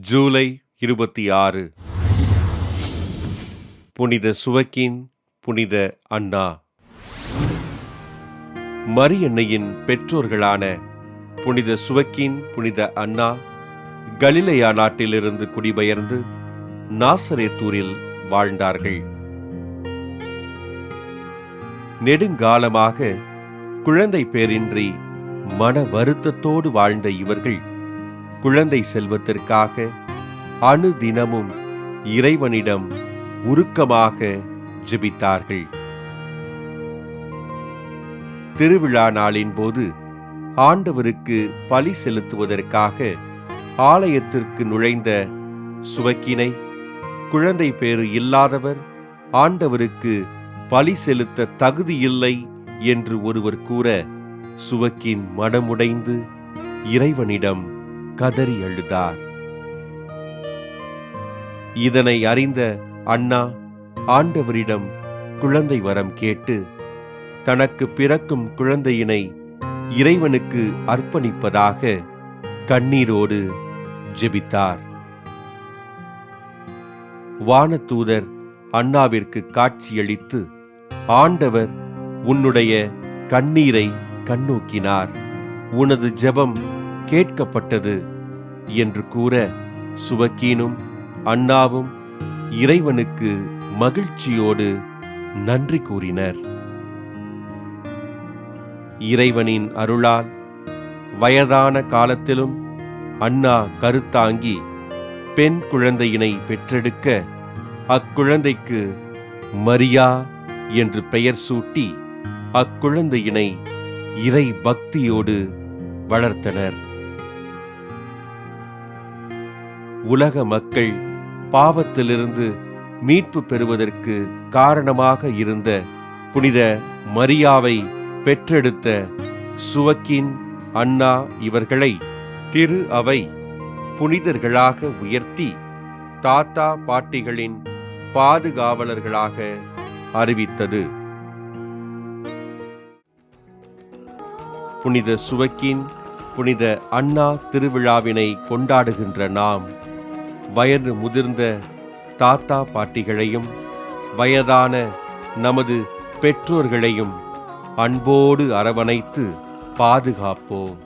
ஜூலை 26. புனித சுவக்கின், புனித அன்னா. மரியன்னையின் பெற்றோர்களான புனித சுவக்கின், புனித அன்னா கலிலேயா நாட்டிலிருந்து குடிபெயர்ந்து நாசரேத்தூரில் வாழ்ந்தார்கள். நெடுங்காலமாக குழந்தை பேரின்றி மன வருத்தத்தோடு வாழ்ந்த இவர்கள் குழந்தை செல்வத்திற்காக அனுதினமும் இறைவனிடம் உருக்கமாக ஜெபித்தார்கள். திருவிழா நாளின் போது ஆண்டவருக்கு பலி செலுத்துவதற்காக ஆலயத்திற்கு நுழைந்த சுவக்கினை, குழந்தை பேறு இல்லாதவர் ஆண்டவருக்கு பலி செலுத்த தகுதியில்லை என்று ஒருவர் கூற, சுவக்கின் மனமுடைந்து இறைவனிடம் கதறி அழுதார். இதனை அறிந்த அன்னா ஆண்டவரிடம் குழந்தை வரம் கேட்டு தனக்கு பிறக்கும் குழந்தையினை இறைவனுக்கு அர்ப்பணிப்பதாக கண்ணீரோடு ஜெபித்தார். வானதூதர் அன்னாவிற்கு காட்சியளித்து, ஆண்டவர் உன்னுடைய கண்ணீரை கண்ணோக்கினார், உனது ஜெபம் கேட்கப்பட்டது என்று கூற, சுவக்கீனும் அன்னாவும் இறைவனுக்கு மகிழ்ச்சியோடு நன்றி கூறினர். இறைவனின் அருளால் வயதான காலத்திலும் அன்னா கருத்தாங்கி பெண் குழந்தையினை பெற்றெடுக்க, அக்குழந்தைக்கு மரியா என்று பெயர் சூட்டி அக்குழந்தையினை இறை பக்தியோடு வளர்த்தனர். உலக மக்கள் பாவத்திலிருந்து மீட்பு பெறுவதற்கு காரணமாக இருந்த புனித மரியாவை பெற்றெடுத்த சுவக்கின், அன்னா இவர்களை திரு அவை புனிதர்களாக உயர்த்தி தாத்தா பாட்டிகளின் பாதுகாவலர்களாக அறிவித்தது. புனித சுவக்கின், புனித அன்னா திருவிழாவினை கொண்டாடுகின்ற நாம் வயது முதிர்ந்த தாத்தா பாட்டிகளையும் வயதான நமது பெற்றோர்களையும் அன்போடு அரவணைத்து பாதுகாப்போம்.